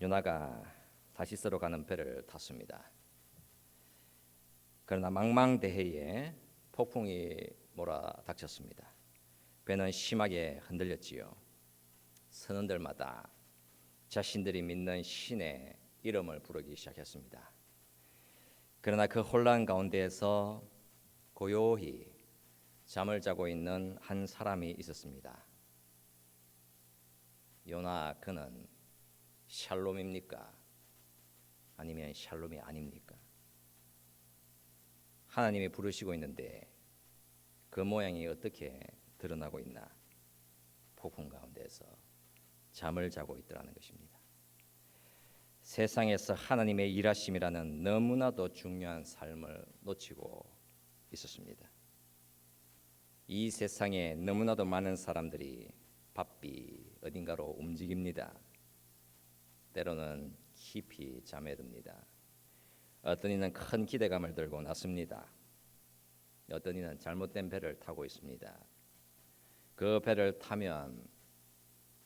요나가 다시스로 가는 배를 탔습니다. 그러나 망망대해에 폭풍이 몰아닥쳤습니다. 배는 심하게 흔들렸지요. 선원들마다 자신들이 믿는 신의 이름을 부르기 시작했습니다. 그러나 그 혼란 가운데에서 고요히 잠을 자고 있는 한 사람이 있었습니다. 요나 그는 샬롬입니까? 아니면 샬롬이 아닙니까? 하나님이 부르시고 있는데 그 모양이 어떻게 드러나고 있나? 폭풍 가운데서 잠을 자고 있더라는 것입니다. 세상에서 하나님의 일하심이라는 너무나도 중요한 삶을 놓치고 있었습니다. 이 세상에 너무나도 많은 사람들이 바삐 어딘가로 움직입니다. 때로는 깊이 잠에 듭니다. 어떤 이는 큰 기대감을 들고 났습니다. 어떤 이는 잘못된 배를 타고 있습니다. 그 배를 타면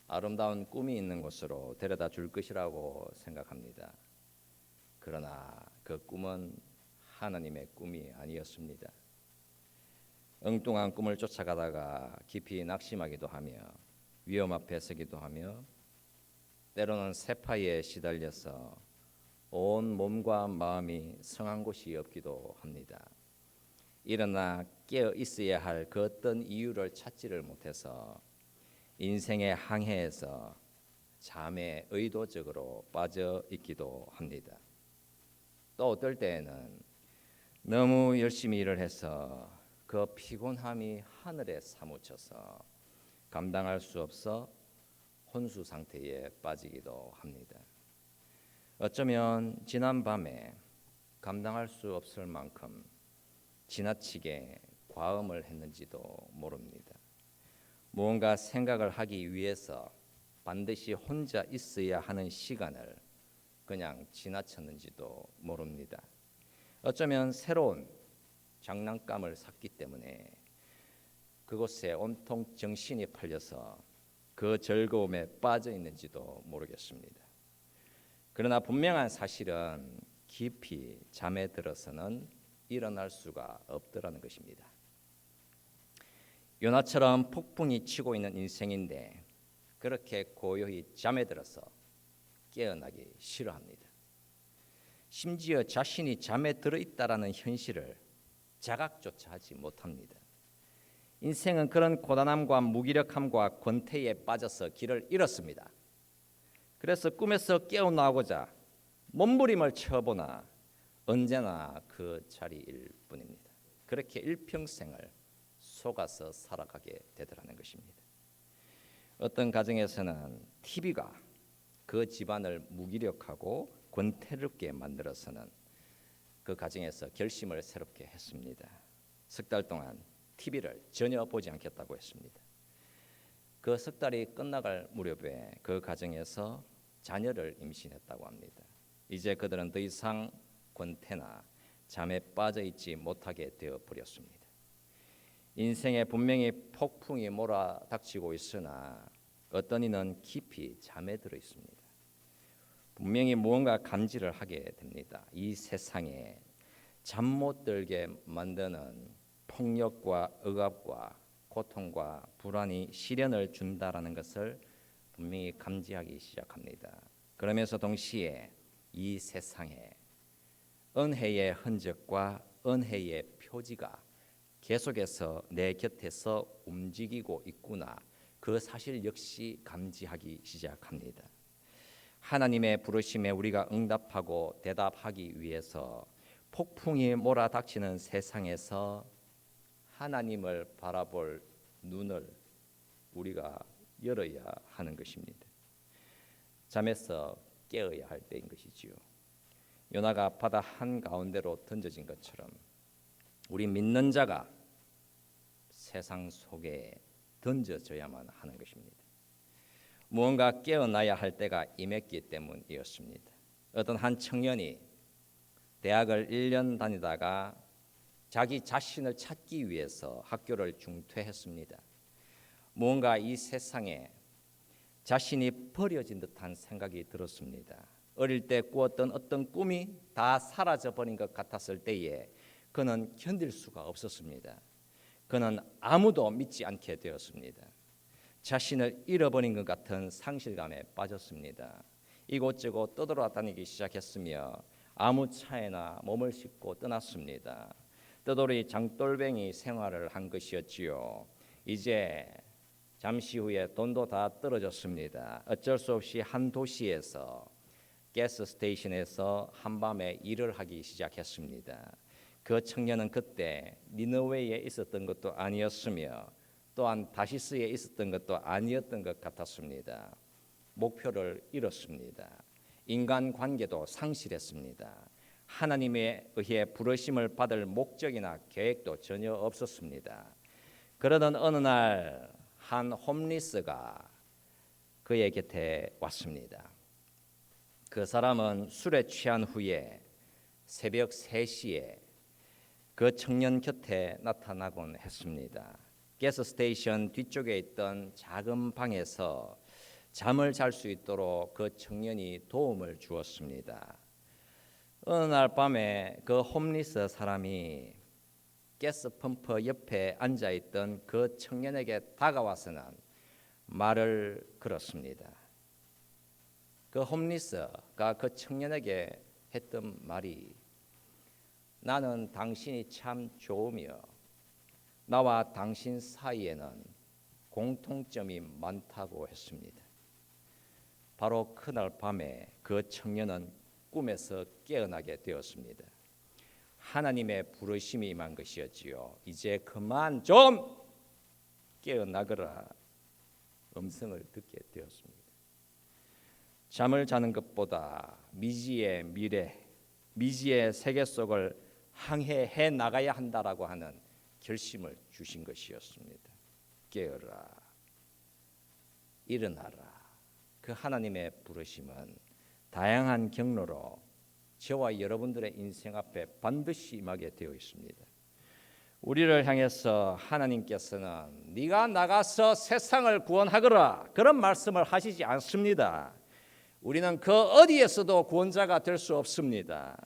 아름다운 꿈이 있는 곳으로 데려다 줄 것이라고 생각합니다. 그러나 그 꿈은 하나님의 꿈이 아니었습니다. 엉뚱한 꿈을 쫓아가다가 깊이 낙심하기도 하며 위험 앞에 서기도 하며 때로는 세파에 시달려서 온 몸과 마음이 성한 곳이 없기도 합니다. 일어나 깨어 있어야 할 그 어떤 이유를 찾지를 못해서 인생의 항해에서 잠에 의도적으로 빠져 있기도 합니다. 또 어떨 때에는 너무 열심히 일을 해서 그 피곤함이 하늘에 사무쳐서 감당할 수 없어 혼수 상태에 빠지기도 합니다. 어쩌면 지난 밤에 감당할 수 없을 만큼 지나치게 과음을 했는지도 모릅니다. 무언가 생각을 하기 위해서 반드시 혼자 있어야 하는 시간을 그냥 지나쳤는지도 모릅니다. 어쩌면 새로운 장난감을 샀기 때문에 그곳에 온통 정신이 팔려서 그 즐거움에 빠져 있는지도 모르겠습니다. 그러나 분명한 사실은 깊이 잠에 들어서는 일어날 수가 없더라는 것입니다. 요나처럼 폭풍이 치고 있는 인생인데 그렇게 고요히 잠에 들어서 깨어나기 싫어합니다. 심지어 자신이 잠에 들어있다라는 현실을 자각조차 하지 못합니다. 인생은 그런 고단함과 무기력함과 권태에 빠져서 길을 잃었습니다. 그래서 꿈에서 깨어나고자 몸부림을 쳐보나 언제나 그 자리일 뿐입니다. 그렇게 일평생을 속아서 살아가게 되더라는 것입니다. 어떤 가정에서는 TV가 그 집안을 무기력하고 권태롭게 만들어서는 그 가정에서 결심을 새롭게 했습니다. 석 달 동안 TV를 전혀 보지 않겠다고 했습니다. 그 석 달이 끝나갈 무렵에 그 가정에서 자녀를 임신했다고 합니다. 이제 그들은 더 이상 권태나 잠에 빠져 있지 못하게 되어 버렸습니다. 인생에 분명히 폭풍이 몰아닥치고 있으나 어떤 이는 깊이 잠에 들어 있습니다. 분명히 무언가 감지를 하게 됩니다. 이 세상에 잠 못 들게 만드는 폭력과 억압과 고통과 불안이 시련을 준다라는 것을 분명히 감지하기 시작합니다. 그러면서 동시에 이 세상에 은혜의 흔적과 은혜의 표지가 계속해서 내 곁에서 움직이고 있구나, 그 사실 역시 감지하기 시작합니다. 하나님의 부르심에 우리가 응답하고 대답하기 위해서 폭풍이 몰아닥치는 세상에서 하나님을 바라볼 눈을 우리가 열어야 하는 것입니다. 잠에서 깨어야 할 때인 것이지요. 요나가 바다 한가운데로 던져진 것처럼 우리 믿는 자가 세상 속에 던져져야만 하는 것입니다. 무언가 깨어나야 할 때가 임했기 때문이었습니다. 어떤 한 청년이 대학을 1년 다니다가 자기 자신을 찾기 위해서 학교를 중퇴했습니다. 무언가 이 세상에 자신이 버려진 듯한 생각이 들었습니다. 어릴 때 꾸었던 어떤 꿈이 다 사라져버린 것 같았을 때에 그는 견딜 수가 없었습니다. 그는 아무도 믿지 않게 되었습니다. 자신을 잃어버린 것 같은 상실감에 빠졌습니다. 이곳저곳 떠돌아다니기 시작했으며 아무 차에나 몸을 싣고 떠났습니다. 떠돌이 장돌뱅이 생활을 한 것이었지요. 이제 잠시 후에 돈도 다 떨어졌습니다. 어쩔 수 없이 한 도시에서 가스 스테이션에서 한밤에 일을 하기 시작했습니다. 그 청년은 그때 니느웨에 있었던 것도 아니었으며 또한 다시스에 있었던 것도 아니었던 것 같았습니다. 목표를 잃었습니다. 인간관계도 상실했습니다. 하나님에 의해 부르심을 받을 목적이나 계획도 전혀 없었습니다. 그러던 어느 날 한 홈리스가 그의 곁에 왔습니다. 그 사람은 술에 취한 후에 새벽 3시에 그 청년 곁에 나타나곤 했습니다. 가스 스테이션 뒤쪽에 있던 작은 방에서 잠을 잘 수 있도록 그 청년이 도움을 주었습니다. 어느 날 밤에 그 홈리스 사람이 가스 펌프 옆에 앉아있던 그 청년에게 다가와서는 말을 걸었습니다. 그 홈리스가 그 청년에게 했던 말이 나는 당신이 참 좋으며 나와 당신 사이에는 공통점이 많다고 했습니다. 바로 그날 밤에 그 청년은 꿈에서 깨어나게 되었습니다. 하나님의 부르심이 임한 것이었지요. 이제 그만 좀 깨어나거라 음성을 듣게 되었습니다. 잠을 자는 것보다 미지의 미래, 미지의 세계 속을 항해해 나가야 한다라고 하는 결심을 주신 것이었습니다. 깨어라, 일어나라. 그 하나님의 부르심은 다양한 경로로 저와 여러분들의 인생 앞에 반드시 임하게 되어 있습니다. 우리를 향해서 하나님께서는 네가 나가서 세상을 구원하거라 그런 말씀을 하시지 않습니다. 우리는 그 어디에서도 구원자가 될 수 없습니다.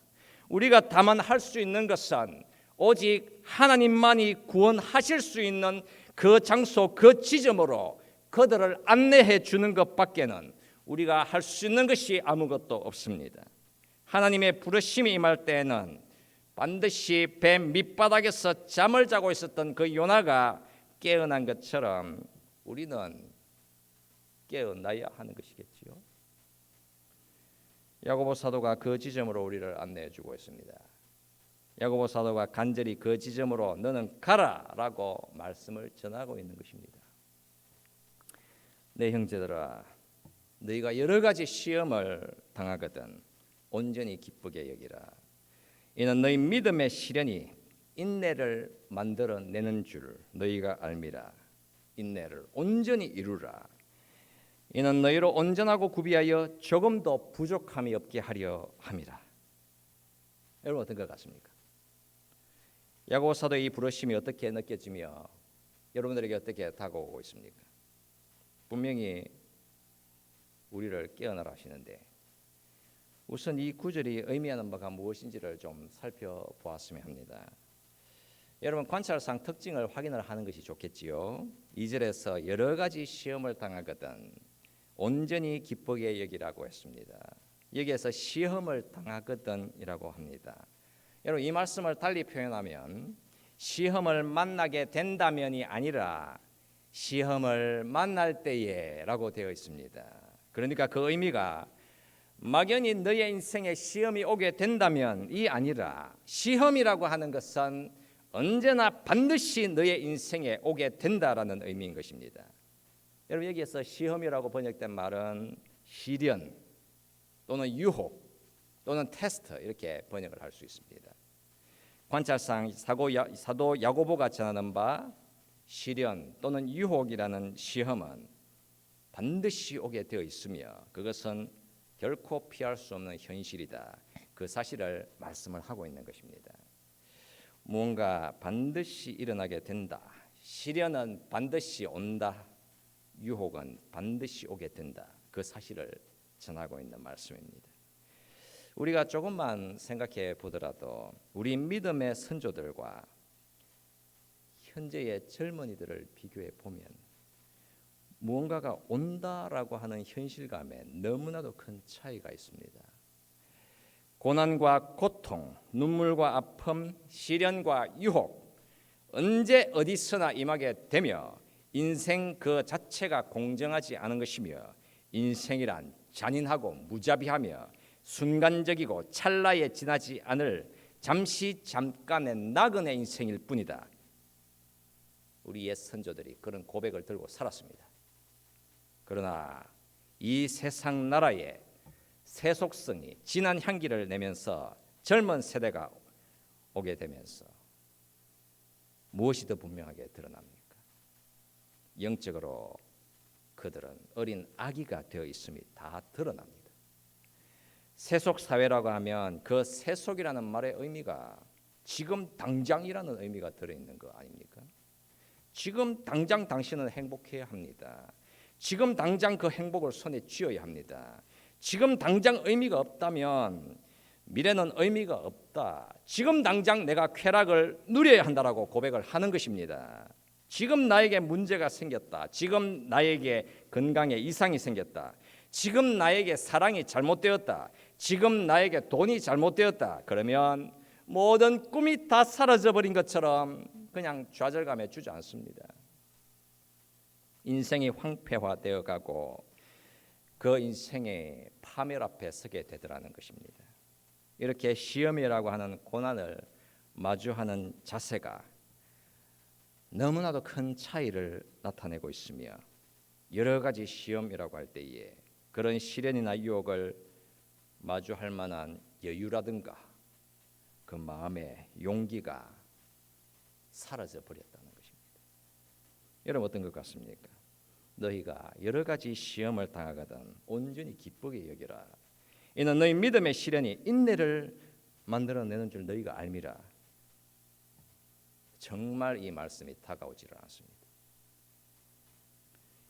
우리가 다만 할 수 있는 것은 오직 하나님만이 구원하실 수 있는 그 장소, 그 지점으로 그들을 안내해 주는 것밖에는 우리가 할 수 있는 것이 아무것도 없습니다. 하나님의 부르심이 임할 때에는 반드시 배 밑바닥에서 잠을 자고 있었던 그 요나가 깨어난 것처럼 우리는 깨어나야 하는 것이겠지요. 야고보 사도가 그 지점으로 우리를 안내해 주고 있습니다. 야고보 사도가 간절히 그 지점으로 너는 가라라고 말씀을 전하고 있는 것입니다. 내 형제들아, 너희가 여러 가지 시험을 당하거든 온전히 기쁘게 여기라. 이는 너희 믿음의 시련이 인내를 만들어내는 줄 너희가 알미라. 인내를 온전히 이루라. 이는 너희로 온전하고 구비하여 조금도 부족함이 없게 하려 함이라. 여러분 어떤 것 같습니까? 야고보 사도의 이 부르심이 어떻게 느껴지며 여러분들에게 어떻게 다가오고 있습니까? 분명히 우리를 깨어나라 하시는데 우선 이 구절이 의미하는 바가 무엇인지를 좀 살펴보았으면 합니다. 여러분 관찰상 특징을 확인을 하는 것이 좋겠지요. 2절에서 여러 가지 시험을 당하거든 온전히 기쁘게 여기라고 했습니다. 여기에서 시험을 당하거든이라고 합니다. 여러분 이 말씀을 달리 표현하면 시험을 만나게 된다면이 아니라 시험을 만날 때에라고 되어 있습니다. 그러니까 그 의미가 막연히 너의 인생에 시험이 오게 된다면 이 아니라 시험이라고 하는 것은 언제나 반드시 너의 인생에 오게 된다라는 의미인 것입니다. 여러분 여기에서 시험이라고 번역된 말은 시련 또는 유혹 또는 테스트 이렇게 번역을 할 수 있습니다. 관찰상 사도 야고보가 전하는 바 시련 또는 유혹이라는 시험은 반드시 오게 되어 있으며 그것은 결코 피할 수 없는 현실이다. 그 사실을 말씀을 하고 있는 것입니다. 무언가 반드시 일어나게 된다. 시련은 반드시 온다. 유혹은 반드시 오게 된다. 그 사실을 전하고 있는 말씀입니다. 우리가 조금만 생각해 보더라도 우리 믿음의 선조들과 현재의 젊은이들을 비교해 보면 무언가가 온다라고 하는 현실감에 너무나도 큰 차이가 있습니다. 고난과 고통, 눈물과 아픔, 시련과 유혹 언제 어디서나 임하게 되며 인생 그 자체가 공정하지 않은 것이며 인생이란 잔인하고 무자비하며 순간적이고 찰나에 지나지 않을 잠깐의 나그네 인생일 뿐이다. 우리 옛 선조들이 그런 고백을 들고 살았습니다. 그러나 이 세상 나라에 세속성이 진한 향기를 내면서 젊은 세대가 오게 되면서 무엇이 더 분명하게 드러납니까? 영적으로 그들은 어린 아기가 되어 있음이 다 드러납니다. 세속 사회라고 하면 그 세속이라는 말의 의미가 지금 당장이라는 의미가 들어있는 거 아닙니까? 지금 당장 당신은 행복해야 합니다. 지금 당장 그 행복을 손에 쥐어야 합니다. 지금 당장 의미가 없다면 미래는 의미가 없다. 지금 당장 내가 쾌락을 누려야 한다라고 고백을 하는 것입니다. 지금 나에게 문제가 생겼다. 지금 나에게 건강에 이상이 생겼다. 지금 나에게 사랑이 잘못되었다. 지금 나에게 돈이 잘못되었다. 그러면 모든 꿈이 다 사라져버린 것처럼 그냥 좌절감에 주저앉습니다. 인생이 황폐화되어 가고 그 인생의 파멸 앞에 서게 되더라는 것입니다. 이렇게 시험이라고 하는 고난을 마주하는 자세가 너무나도 큰 차이를 나타내고 있으며 여러 가지 시험이라고 할 때에 그런 시련이나 유혹을 마주할 만한 여유라든가 그 마음의 용기가 사라져 버렸다는 것입니다. 여러분 어떤 것 같습니까? 너희가 여러 가지 시험을 당하거든 온전히 기쁘게 여기라. 이는 너희 믿음의 시련이 인내를 만들어내는 줄 너희가 알미라. 정말 이 말씀이 다가오지를 않습니다.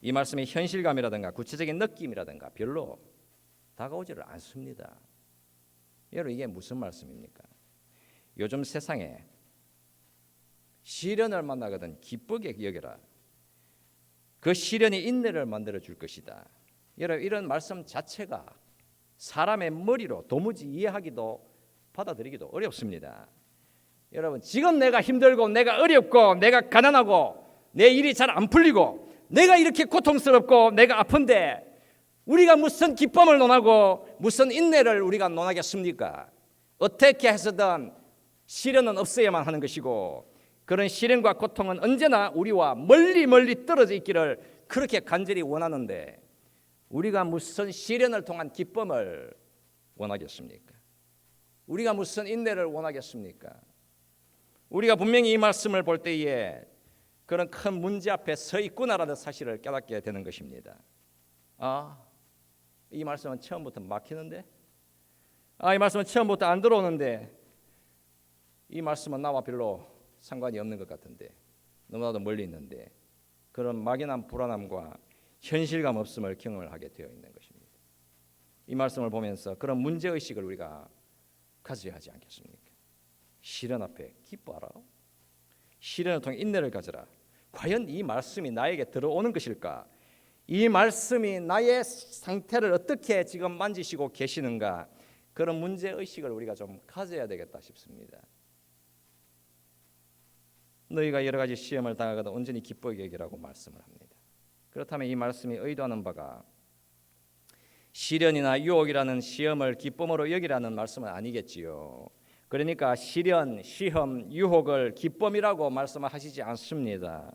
이 말씀의 현실감이라든가 구체적인 느낌이라든가 별로 다가오지를 않습니다. 여러분 이게 무슨 말씀입니까? 요즘 세상에 시련을 만나거든 기쁘게 여겨라. 그 시련이 인내를 만들어 줄 것이다. 여러분 이런 말씀 자체가 사람의 머리로 도무지 이해하기도 받아들이기도 어렵습니다. 여러분 지금 내가 힘들고 내가 어렵고 내가 가난하고 내 일이 잘 안 풀리고 내가 이렇게 고통스럽고 내가 아픈데 우리가 무슨 기쁨을 논하고 무슨 인내를 우리가 논하겠습니까? 어떻게 해서든 시련은 없어야만 하는 것이고 그런 시련과 고통은 언제나 우리와 멀리 떨어져 있기를 그렇게 간절히 원하는데 우리가 무슨 시련을 통한 기쁨을 원하겠습니까? 우리가 무슨 인내를 원하겠습니까? 우리가 분명히 이 말씀을 볼 때에 그런 큰 문제 앞에 서 있구나라는 사실을 깨닫게 되는 것입니다. 이 말씀은 처음부터 막히는데? 이 말씀은 처음부터 안 들어오는데? 이 말씀은 나와 별로 상관이 없는 것 같은데 너무나도 멀리 있는데 그런 막연한 불안함과 현실감 없음을 경험을 하게 되어 있는 것입니다. 이 말씀을 보면서 그런 문제의식을 우리가 가져야 하지 않겠습니까? 시련 앞에 기뻐하라. 시련을 통해 인내를 가져라. 과연 이 말씀이 나에게 들어오는 것일까? 이 말씀이 나의 상태를 어떻게 지금 만지시고 계시는가? 그런 문제의식을 우리가 좀 가져야 되겠다 싶습니다. 너희가 여러 가지 시험을 당하거든 온전히 기쁘게 여기라고 말씀을 합니다. 그렇다면 이 말씀이 의도하는 바가 시련이나 유혹이라는 시험을 기쁨으로 여기라는 말씀은 아니겠지요. 그러니까 시련, 시험, 유혹을 기쁨이라고 말씀을 하시지 않습니다.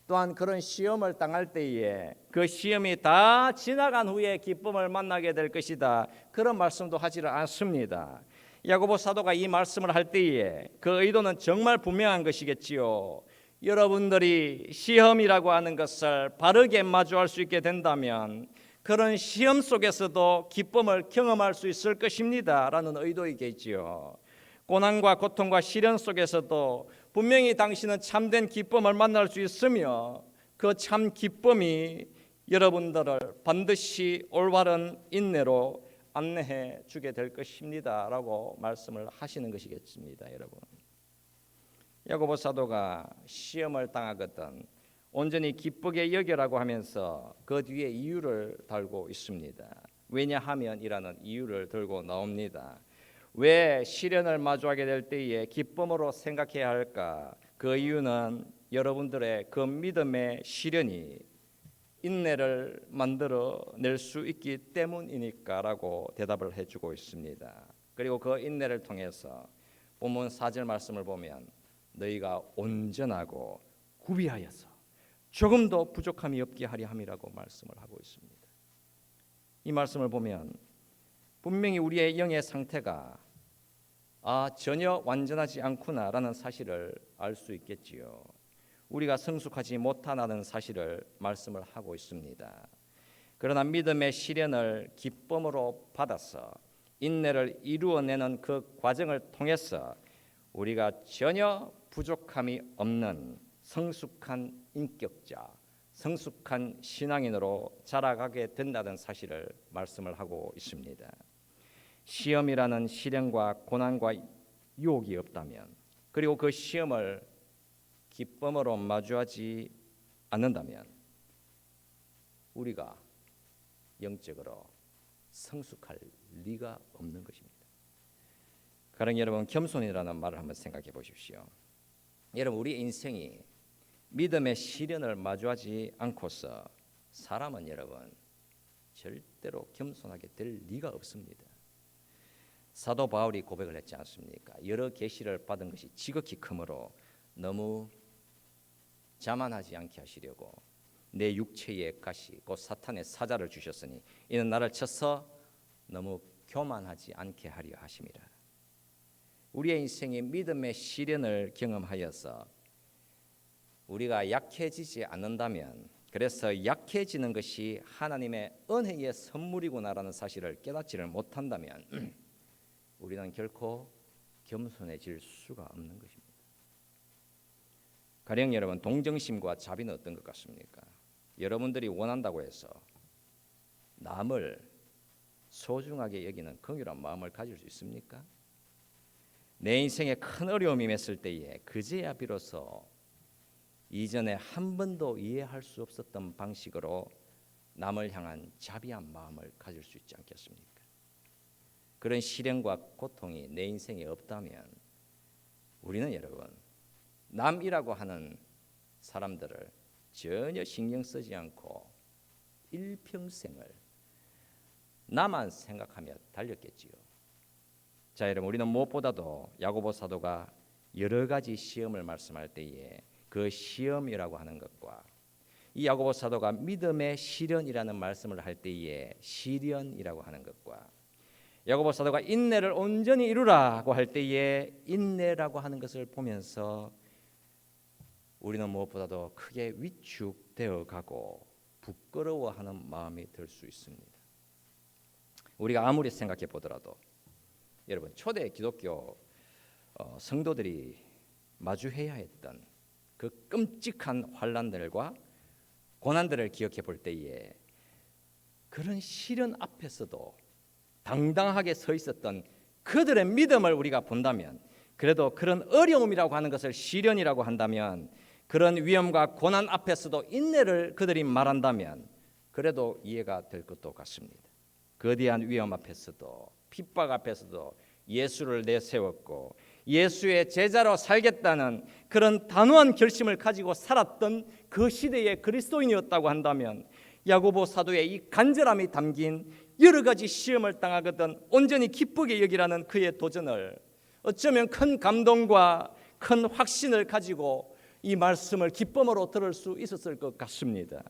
또한 그런 시험을 당할 때에 그 시험이 다 지나간 후에 기쁨을 만나게 될 것이다. 그런 말씀도 하지를 않습니다. 야고보 사도가 이 말씀을 할 때에 그 의도는 정말 분명한 것이겠지요. 여러분들이 시험이라고 하는 것을 바르게 마주할 수 있게 된다면 그런 시험 속에서도 기쁨을 경험할 수 있을 것입니다 라는 의도이겠지요. 고난과 고통과 시련 속에서도 분명히 당신은 참된 기쁨을 만날 수 있으며 그 참 기쁨이 여러분들을 반드시 올바른 인내로 안내해 주게 될 것입니다 라고 말씀을 하시는 것이겠습니다. 여러분, 야고보 사도가 시험을 당하거든 온전히 기쁘게 여겨라고 하면서 그 뒤에 이유를 달고 있습니다. 왜냐하면이라는 이유를 들고 나옵니다. 왜 시련을 마주하게 될 때에 기쁨으로 생각해야 할까? 그 이유는 여러분들의 그 믿음의 시련이 인내를 만들어 낼 수 있기 때문이니까라고 대답을 해주고 있습니다. 그리고 그 인내를 통해서 본문 4절 말씀을 보면 너희가 온전하고 구비하여서 조금도 부족함이 없게 하려 함이라고 말씀을 하고 있습니다. 이 말씀을 보면 분명히 우리의 영의 상태가 전혀 완전하지 않구나라는 사실을 알 수 있겠지요. 우리가 성숙하지 못하다는 사실을 말씀을 하고 있습니다. 그러나 믿음의 시련을 기쁨으로 받아서 인내를 이루어내는 그 과정을 통해서 우리가 전혀 부족함이 없는 성숙한 인격자, 성숙한 신앙인으로 자라가게 된다는 사실을 말씀을 하고 있습니다. 시험이라는 시련과 고난과 유혹이 없다면, 그리고 그 시험을 기쁨으로 마주하지 않는다면 우리가 영적으로 성숙할 리가 없는 것입니다. 가령 여러분, 겸손이라는 말을 한번 생각해 보십시오. 여러분, 우리 인생이 믿음의 시련을 마주하지 않고서 사람은 여러분 절대로 겸손하게 될 리가 없습니다. 사도 바울이 고백을 했지 않습니까? 여러 계시를 받은 것이 지극히 크므로 너무 자만하지 않게 하시려고 내 육체의 가시 곧 사탄의 사자를 주셨으니 이는 나를 쳐서 너무 교만하지 않게 하려 하심이라. 우리의 인생이 믿음의 시련을 경험하여서 우리가 약해지지 않는다면, 그래서 약해지는 것이 하나님의 은혜의 선물이구나라는 사실을 깨닫지를 못한다면 우리는 결코 겸손해질 수가 없는 것입니다. 가령 여러분, 동정심과 자비는 어떤 것 같습니까? 여러분들이 원한다고 해서 남을 소중하게 여기는 긍휼한 마음을 가질 수 있습니까? 내 인생에 큰 어려움이 맺을 때에 그제야 비로소 이전에 한 번도 이해할 수 없었던 방식으로 남을 향한 자비한 마음을 가질 수 있지 않겠습니까? 그런 시련과 고통이 내 인생에 없다면 우리는 여러분 남이라고 하는 사람들을 전혀 신경 쓰지 않고 일평생을 나만 생각하며 달렸겠지요. 자, 여러분, 우리는 무엇보다도 야고보 사도가 여러 가지 시험을 말씀할 때에 그 시험이라고 하는 것과 이 야고보 사도가 믿음의 시련이라는 말씀을 할 때에 시련이라고 하는 것과 야고보 사도가 인내를 온전히 이루라고 할 때에 인내라고 하는 것을 보면서 우리는 무엇보다도 크게 위축되어 가고 부끄러워하는 마음이 들 수 있습니다. 우리가 아무리 생각해 보더라도 여러분, 초대 기독교 성도들이 마주해야 했던 그 끔찍한 환난들과 고난들을 기억해 볼 때에 그런 시련 앞에서도 당당하게 서 있었던 그들의 믿음을 우리가 본다면, 그래도 그런 어려움이라고 하는 것을 시련이라고 한다면, 그런 위험과 고난 앞에서도 인내를 그들이 말한다면 그래도 이해가 될 것도 같습니다. 거대한 위험 앞에서도 핍박 앞에서도 예수를 내세웠고 예수의 제자로 살겠다는 그런 단호한 결심을 가지고 살았던 그 시대의 그리스도인이었다고 한다면 야고보 사도의 이 간절함이 담긴 여러 가지 시험을 당하거든 온전히 기쁘게 여기라는 그의 도전을 어쩌면 큰 감동과 큰 확신을 가지고 이 말씀을 기쁨으로 들을 수 있었을 것 같습니다.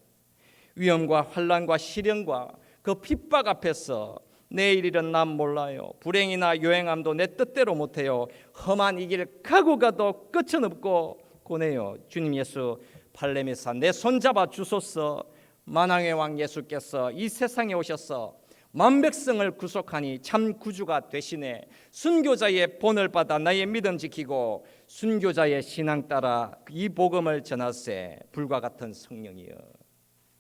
위험과 환난과 시련과 그 핍박 앞에서 내일 일은 난 몰라요. 불행이나 요행함도 내 뜻대로 못해요. 험한 이 길 가고 가도 끝은 없고 고네요. 주님 예수 발레미사 내 손잡아 주소서. 만왕의 왕 예수께서 이 세상에 오셔서 만백성을 구속하니 참 구주가 되시네. 순교자의 본을 받아 나의 믿음 지키고 순교자의 신앙 따라 이 복음을 전하세. 불과 같은 성령이여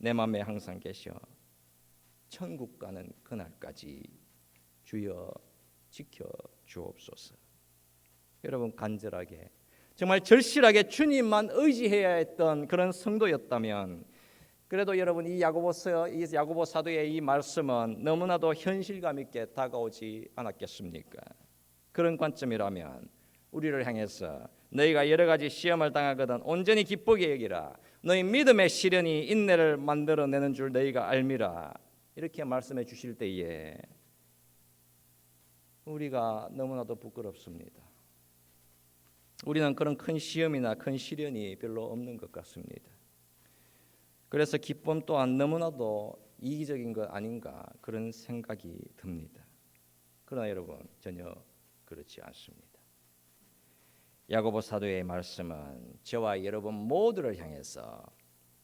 내 마음에 항상 계셔 천국 가는 그날까지 주여 지켜 주옵소서. 여러분 간절하게 정말 절실하게 주님만 의지해야 했던 그런 성도였다면 그래도 여러분 이 야고보서 이 야고보 사도의 이 말씀은 너무나도 현실감 있게 다가오지 않았겠습니까? 그런 관점이라면 우리를 향해서 너희가 여러 가지 시험을 당하거든 온전히 기쁘게 여기라. 너희 믿음의 시련이 인내를 만들어내는 줄 너희가 알미라. 이렇게 말씀해 주실 때에 우리가 너무나도 부끄럽습니다. 우리는 그런 큰 시험이나 큰 시련이 별로 없는 것 같습니다. 그래서 기쁨 또한 너무나도 이기적인 것 아닌가 그런 생각이 듭니다. 그러나 여러분 전혀 그렇지 않습니다. 야고보 사도의 말씀은 저와 여러분 모두를 향해서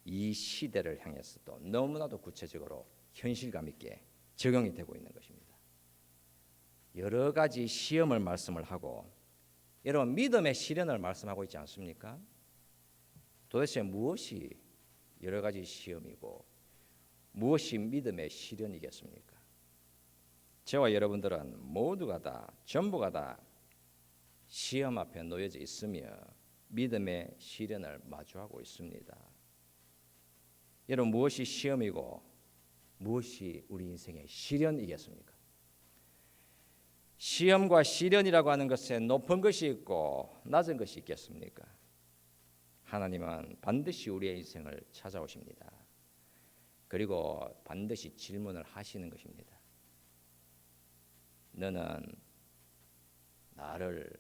이 시대를 향해서도 너무나도 구체적으로 현실감 있게 적용이 되고 있는 것입니다. 여러 가지 시험을 말씀을 하고 여러분 믿음의 시련을 말씀하고 있지 않습니까? 도대체 무엇이 여러 가지 시험이고 무엇이 믿음의 시련이겠습니까? 저와 여러분들은 모두가 다 전부가 다 시험 앞에 놓여져 있으며 믿음의 시련을 마주하고 있습니다. 여러분 무엇이 시험이고 무엇이 우리 인생의 시련이겠습니까? 시험과 시련이라고 하는 것에 높은 것이 있고 낮은 것이 있겠습니까? 하나님은 반드시 우리의 인생을 찾아오십니다. 그리고 반드시 질문을 하시는 것입니다. 너는 나를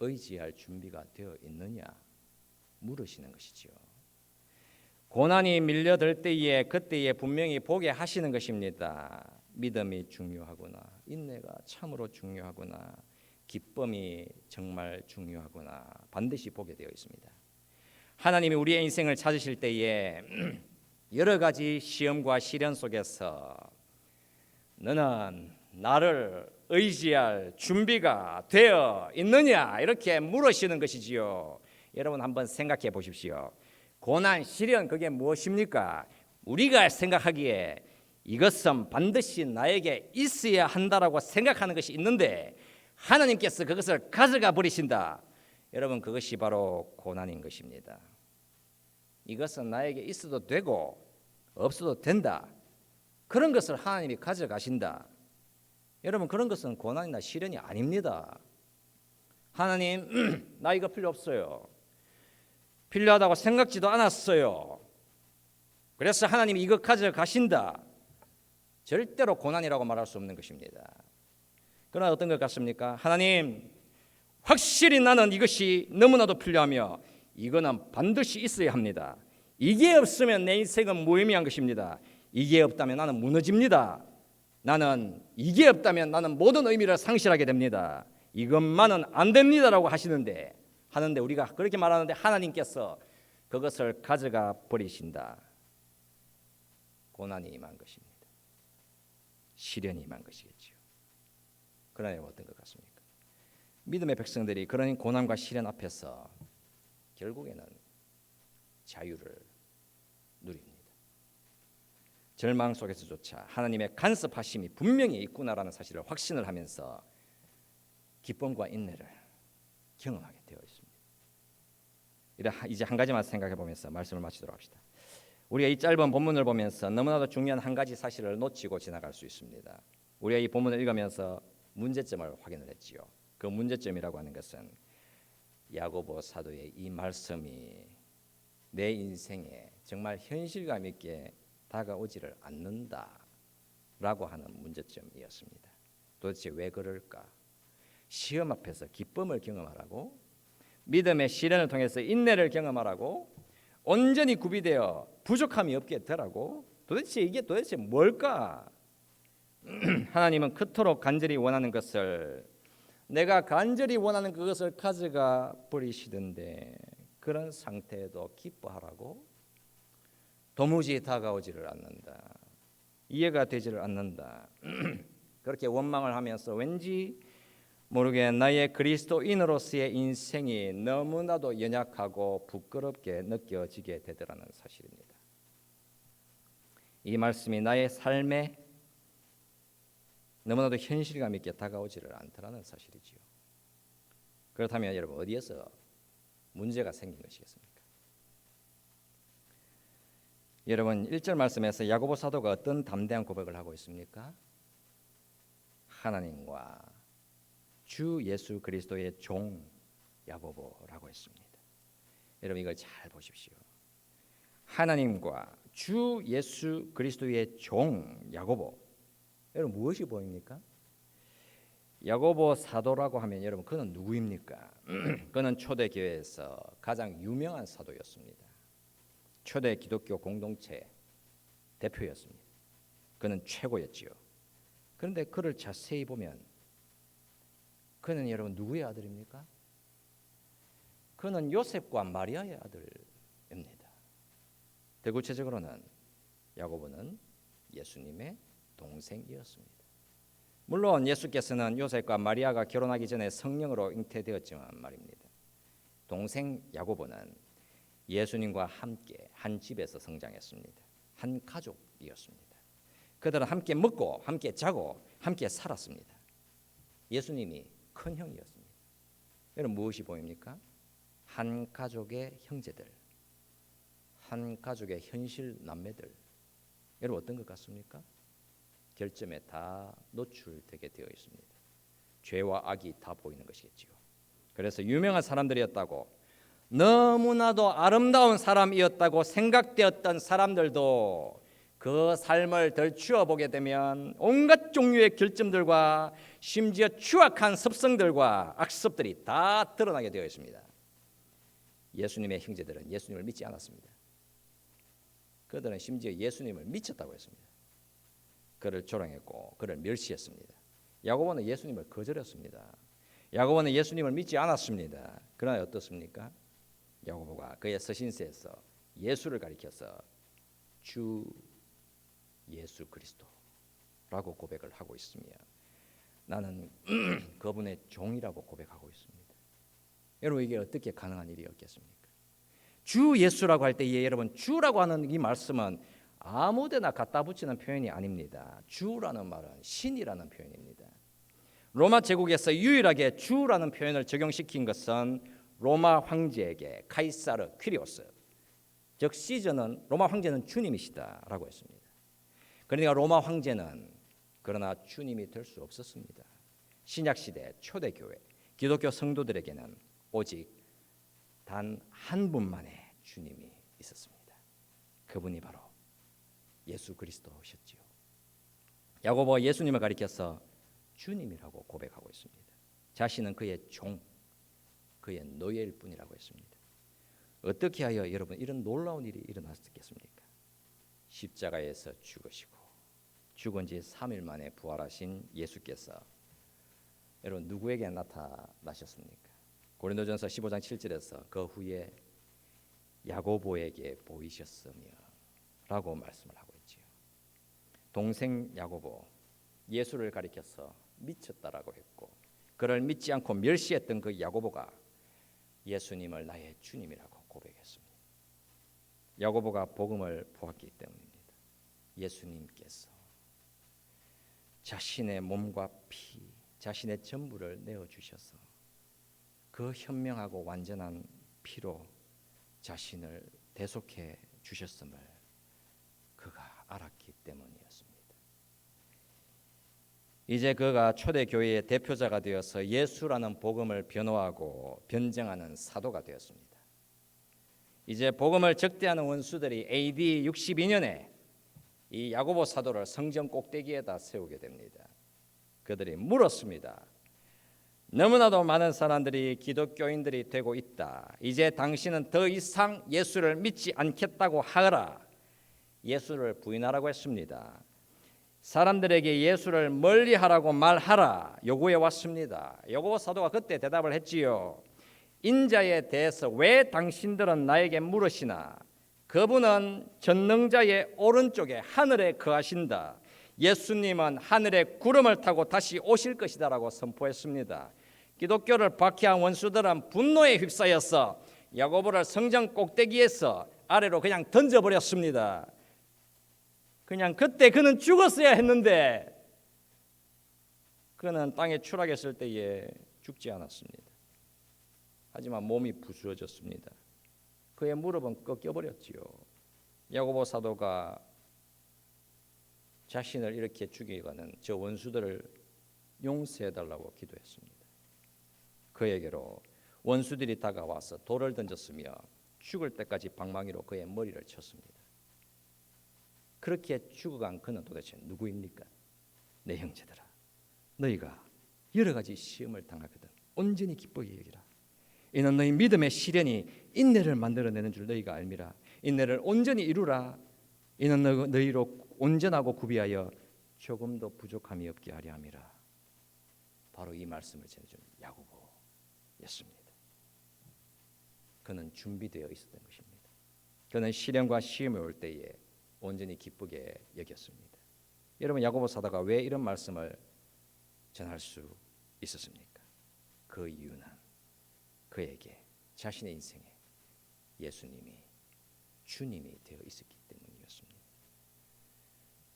의지할 준비가 되어 있느냐 물으시는 것이지요. 고난이 밀려들 때에 그때에 분명히 보게 하시는 것입니다. 믿음이 중요하구나, 인내가 참으로 중요하구나, 기쁨이 정말 중요하구나 반드시 보게 되어 있습니다. 하나님이 우리의 인생을 찾으실 때에 여러 가지 시험과 시련 속에서 너는 나를 의지할 준비가 되어 있느냐 이렇게 물으시는 것이지요. 여러분 한번 생각해 보십시오. 고난, 시련 그게 무엇입니까? 우리가 생각하기에 이것은 반드시 나에게 있어야 한다라고 생각하는 것이 있는데 하나님께서 그것을 가져가 버리신다. 여러분 그것이 바로 고난인 것입니다. 이것은 나에게 있어도 되고 없어도 된다. 그런 것을 하나님이 가져가신다. 여러분 그런 것은 고난이나 시련이 아닙니다. 하나님 나 이거 필요 없어요. 필요하다고 생각지도 않았어요. 그래서 하나님이 이거 가져가신다. 절대로 고난이라고 말할 수 없는 것입니다. 그러나 어떤 것 같습니까? 하나님 확실히 나는 이것이 너무나도 필요하며 이거는 반드시 있어야 합니다. 이게 없으면 내 인생은 무의미한 것입니다. 이게 없다면 나는 무너집니다. 나는 이게 없다면 나는 모든 의미를 상실하게 됩니다. 이것만은 안 됩니다라고 하시는데 우리가 그렇게 말하는데 하나님께서 그것을 가져가 버리신다. 고난이 임한 것입니다. 시련이 임한 것이겠죠. 그러나 어떤 것 같습니까? 믿음의 백성들이 그런 고난과 시련 앞에서 결국에는 자유를 누립니다. 절망 속에서조차 하나님의 간섭하심이 분명히 있구나라는 사실을 확신을 하면서 기쁨과 인내를 경험하게 되어 있습니다. 이제 한 가지만 생각해 보면서 말씀을 마치도록 합시다. 우리가 이 짧은 본문을 보면서 너무나도 중요한 한 가지 사실을 놓치고 지나갈 수 있습니다. 우리가 이 본문을 읽으면서 문제점을 확인을 했지요. 그 문제점이라고 하는 것은 야고보 사도의 이 말씀이 내 인생에 정말 현실감 있게 다가오지를 않는다라고 하는 문제점이었습니다. 도대체 왜 그럴까? 시험 앞에서 기쁨을 경험하라고, 믿음의 시련을 통해서 인내를 경험하라고, 온전히 구비되어 부족함이 없게 되라고, 이게 도대체 뭘까? 하나님은 그토록 간절히 원하는 것을, 내가 간절히 원하는 그것을 가져가 버리시던데 그런 상태에도 기뻐하라고? 도무지 다가오지를 않는다. 이해가 되지를 않는다. 그렇게 원망을 하면서 왠지 모르게 나의 그리스도인으로서의 인생이 너무나도 연약하고 부끄럽게 느껴지게 되더라는 사실입니다. 이 말씀이 나의 삶에 너무나도 현실감 있게 다가오지를 않더라는 사실이지요. 그렇다면 여러분 어디에서 문제가 생긴 것이겠습니까? 여러분 1절 말씀에서 야고보 사도가 어떤 담대한 고백을 하고 있습니까? 하나님과 주 예수 그리스도의 종 야고보라고 했습니다. 여러분 이걸 잘 보십시오. 하나님과 주 예수 그리스도의 종 야고보. 여러분 무엇이 보입니까? 야고보 사도라고 하면 여러분 그는 누구입니까? 그는 초대교회에서 가장 유명한 사도였습니다. 초대 기독교 공동체 대표였습니다. 그는 최고였지요. 그런데 그를 자세히 보면 그는 여러분 누구의 아들입니까? 그는 요셉과 마리아의 아들입니다. 더 구체적으로는 야고보는 예수님의 동생이었습니다. 물론 예수께서는 요셉과 마리아가 결혼하기 전에 성령으로 잉태되었지만 말입니다. 동생 야고보는 예수님과 함께 한 집에서 성장했습니다. 한 가족이었습니다. 그들은 함께 먹고 함께 자고 함께 살았습니다. 예수님이 큰 형이었습니다. 여러분 무엇이 보입니까? 한 가족의 형제들, 한 가족의 현실 남매들. 여러분 어떤 것 같습니까? 결점에 다 노출되게 되어 있습니다. 죄와 악이 다 보이는 것이겠지요. 그래서 유명한 사람들이었다고 너무나도 아름다운 사람이었다고 생각되었던 사람들도 그 삶을 덜추어 보게 되면 온갖 종류의 결점들과 심지어 추악한 습성들과 악습들이 다 드러나게 되어 있습니다. 예수님의 형제들은 예수님을 믿지 않았습니다. 그들은 심지어 예수님을 미쳤다고 했습니다. 그를 조롱했고 그를 멸시했습니다. 야고보는 예수님을 거절했습니다. 야고보는 예수님을 믿지 않았습니다. 그러나 어떻습니까? 야고보가 그의 서신서에서 예수를 가리켜서 주 예수 그리스도라고 고백을 하고 있으며 나는 그분의 종이라고 고백하고 있습니다. 여러분 이게 어떻게 가능한 일이었겠습니까? 주 예수라고 할 때 여러분 주라고 하는 이 말씀은 아무데나 갖다 붙이는 표현이 아닙니다. 주라는 말은 신이라는 표현입니다. 로마 제국에서 유일하게 주라는 표현을 적용시킨 것은 로마 황제에게 카이사르 퀴리오스, 즉 시저는 로마 황제는 주님이시다라고 했습니다. 그러니까 로마 황제는 그러나 주님이 될 수 없었습니다. 신약시대 초대교회 기독교 성도들에게는 오직 단 한 분만의 주님이 있었습니다. 그분이 바로 예수 그리스도셨지요. 야고보가 예수님을 가리켜서 주님이라고 고백하고 있습니다. 자신은 그의 종, 그의 노예일 뿐이라고 했습니다. 어떻게 하여 여러분 이런 놀라운 일이 일어났겠습니까? 십자가에서 죽으시고 죽은 지 3일 만에 부활하신 예수께서 여러분 누구에게 나타나셨습니까? 고린도전서 15장 7절에서 그 후에 야고보에게 보이셨으며 라고 말씀을 하고 있지요. 동생 야고보 예수를 가리켜서 미쳤다라고 했고 그를 믿지 않고 멸시했던 그 야고보가 예수님을 나의 주님이라고 고백했습니다. 야고보가 복음을 보았기 때문입니다. 예수님께서 자신의 몸과 피, 자신의 전부를 내어주셔서 그 현명하고 완전한 피로 자신을 대속해 주셨음을 그가 알았기 때문이었습니다. 이제 그가 초대교회의 대표자가 되어서 예수라는 복음을 변호하고 변증하는 사도가 되었습니다. 이제 복음을 적대하는 원수들이 AD 62년에 이 야고보 사도를 성전 꼭대기에다 세우게 됩니다. 그들이 물었습니다. 너무나도 많은 사람들이 기독교인들이 되고 있다. 이제 당신은 더 이상 예수를 믿지 않겠다고 하라. 예수를 부인하라고 했습니다. 사람들에게 예수를 멀리하라고 말하라 요구해 왔습니다. 야고보 사도가 그때 대답을 했지요. 인자에 대해서 왜 당신들은 나에게 물으시나? 그분은 전능자의 오른쪽에 하늘에 거하신다. 예수님은 하늘에 구름을 타고 다시 오실 것이다라고 선포했습니다. 기독교를 박해한 원수들은 분노에 휩싸여서 야고보를 성전 꼭대기에서 아래로 그냥 던져버렸습니다. 그냥 그때 그는 죽었어야 했는데 그는 땅에 추락했을 때에 죽지 않았습니다. 하지만 몸이 부스러졌습니다. 그의 무릎은 꺾여버렸지요. 야고보 사도가 자신을 이렇게 죽이고는 저 원수들을 용서해달라고 기도했습니다. 그에게로 원수들이 다가와서 돌을 던졌으며 죽을 때까지 방망이로 그의 머리를 쳤습니다. 그렇게 죽어간 그는 도대체 누구입니까? 내 형제들아, 너희가 여러 가지 시험을 당하거든 온전히 기쁘게 여기라. 이는 너희 믿음의 시련이 인내를 만들어내는 줄 너희가 알미라. 인내를 온전히 이루라. 이는 너희로 온전하고 구비하여 조금도 부족함이 없게 하려 함이라. 바로 이 말씀을 전해준 야고보였습니다. 그는 준비되어 있었던 것입니다. 그는 시련과 시험이 올 때에 온전히 기쁘게 여겼습니다. 여러분, 야고보 사도가 왜 이런 말씀을 전할 수 있었습니까? 그 이유는 그에게 자신의 인생에 예수님이 주님이 되어 있었기 때문이었습니다.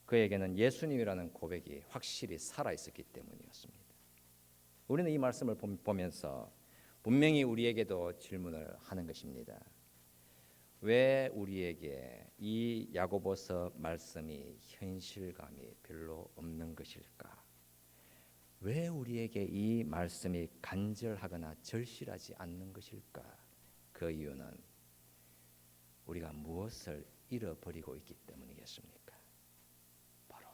그에게는 예수님이라는 고백이 확실히 살아 있었기 때문이었습니다. 우리는 이 말씀을 보면서 분명히 우리에게도 질문을 하는 것입니다. 왜 우리에게 이 야고보서 말씀이 현실감이 별로 없는 것일까? 왜 우리에게 이 말씀이 간절하거나 절실하지 않는 것일까? 그 이유는 우리가 무엇을 잃어버리고 있기 때문이겠습니까? 바로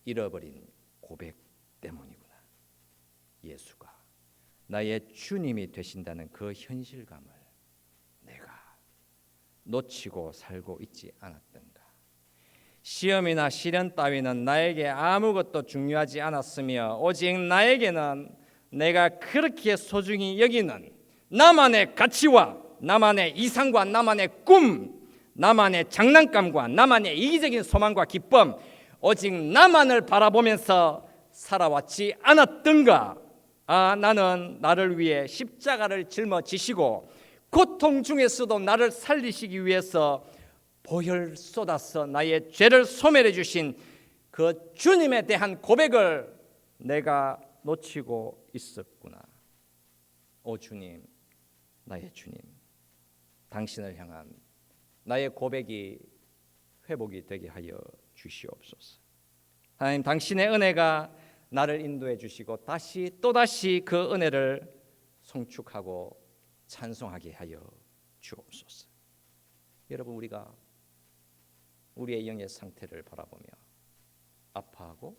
잃어버린 고백 때문이구나. 예수가 나의 주님이 되신다는 그 현실감을 내가 놓치고 살고 있지 않았던가? 시험이나 시련 따위는 나에게 아무것도 중요하지 않았으며 오직 나에게는 내가 그렇게 소중히 여기는 나만의 가치와 나만의 이상과 나만의 꿈, 나만의 장난감과 나만의 이기적인 소망과 기쁨, 오직 나만을 바라보면서 살아왔지 않았던가? 나는 나를 위해 십자가를 짊어지시고 고통 중에서도 나를 살리시기 위해서 보혈 쏟아서 나의 죄를 소멸해 주신 그 주님에 대한 고백을 내가 놓치고 있었구나. 오 주님, 나의 주님, 당신을 향한 나의 고백이 회복이 되게 하여 주시옵소서. 하나님, 당신의 은혜가 나를 인도해 주시고 또다시 그 은혜를 송축하고 찬송하게 하여 주옵소서. 여러분, 우리가 우리의 영의 상태를 바라보며 아파하고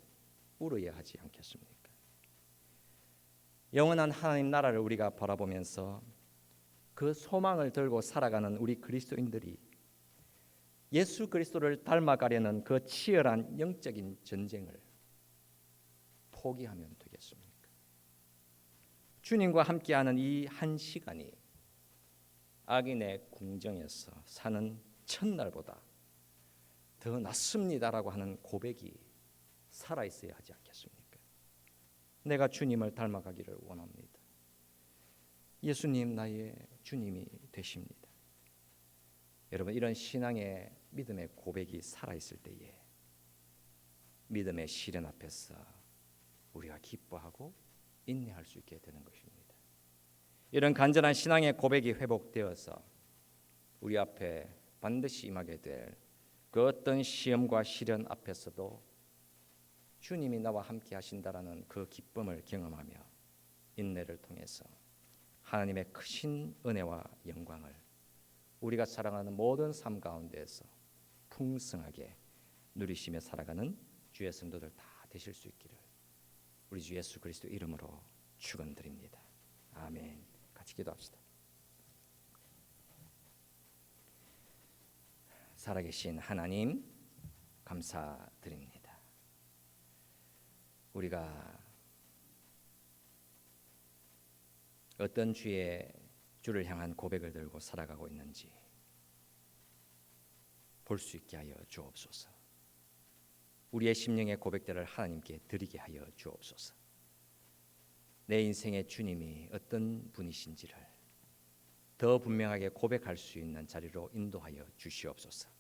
울어야 하지 않겠습니까? 영원한 하나님 나라를 우리가 바라보면서 그 소망을 들고 살아가는 우리 그리스도인들이 예수 그리스도를 닮아가려는 그 치열한 영적인 전쟁을 포기하면 되겠습니까? 주님과 함께하는 이 한 시간이 악인의 궁정에서 사는 첫날보다 더 낫습니다라고 하는 고백이 살아있어야 하지 않겠습니까? 내가 주님을 닮아가기를 원합니다. 예수님 나의 주님이 되십니다. 여러분, 이런 신앙의 믿음의 고백이 살아있을 때에 믿음의 시련 앞에서 우리가 기뻐하고 인내할 수 있게 되는 것입니다. 이런 간절한 신앙의 고백이 회복되어서 우리 앞에 반드시 임하게 될 그 어떤 시험과 시련 앞에서도 주님이 나와 함께 하신다라는 그 기쁨을 경험하며 인내를 통해서 하나님의 크신 은혜와 영광을 우리가 살아가는 모든 삶 가운데에서 풍성하게 누리시며 살아가는 주의 성도들 다 되실 수 있기를 우리 주 예수 그리스도 이름으로 축원드립니다. 아멘. 같이 기도합시다. 살아계신 하나님, 감사드립니다. 우리가 어떤 주를 향한 고백을 들고 살아가고 있는지 볼 수 있게 하여 주옵소서. 우리의 심령의 고백들을 하나님께 드리게 하여 주옵소서. 내 인생의 주님이 어떤 분이신지를 더 분명하게 고백할 수 있는 자리로 인도하여 주시옵소서.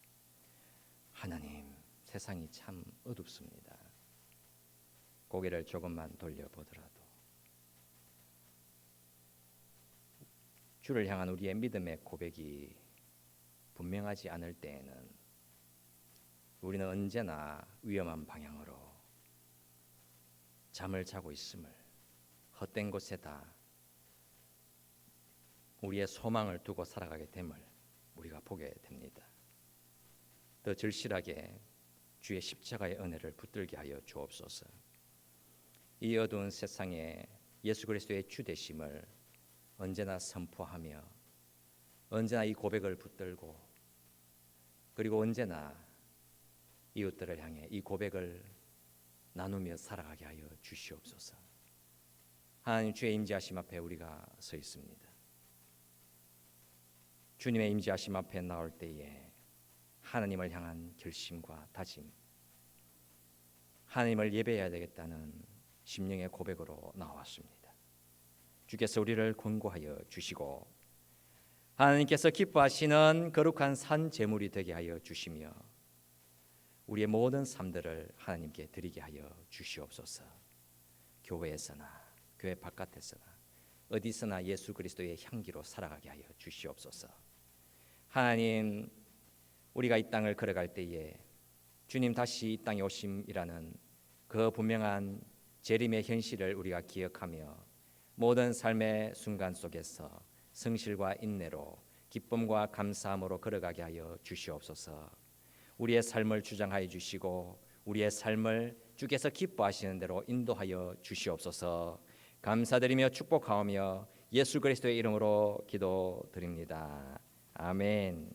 하나님, 세상이 참 어둡습니다. 고개를 조금만 돌려보더라도 주를 향한 우리의 믿음의 고백이 분명하지 않을 때에는 우리는 언제나 위험한 방향으로 잠을 자고 있음을, 헛된 곳에다 우리의 소망을 두고 살아가게 됨을 우리가 보게 됩니다. 더 절실하게 주의 십자가의 은혜를 붙들게 하여 주옵소서. 이 어두운 세상에 예수 그리스도의 주 되심을 언제나 선포하며 언제나 이 고백을 붙들고 그리고 언제나 이웃들을 향해 이 고백을 나누며 살아가게 하여 주시옵소서. 하나님 주의 임재하심 앞에 우리가 서 있습니다. 주님의 임재하심 앞에 나올 때에 하나님을 향한 결심과 다짐, 하나님을 예배해야 되겠다는 심령의 고백으로 나왔습니다. 주께서 우리를 권고하여 주시고 하나님께서 기뻐하시는 거룩한 산 제물이 되게 하여 주시며 우리의 모든 삶들을 하나님께 드리게 하여 주시옵소서. 교회에서나 교회 바깥에서나 어디서나 예수 그리스도의 향기로 살아가게 하여 주시옵소서. 하나님, 우리가 이 땅을 걸어갈 때에 주님 다시 이 땅에 오심이라는 그 분명한 재림의 현실을 우리가 기억하며 모든 삶의 순간 속에서 성실과 인내로 기쁨과 감사함으로 걸어가게 하여 주시옵소서. 우리의 삶을 주장하여 주시고 우리의 삶을 주께서 기뻐하시는 대로 인도하여 주시옵소서. 감사드리며 축복하오며 예수 그리스도의 이름으로 기도드립니다. 아멘.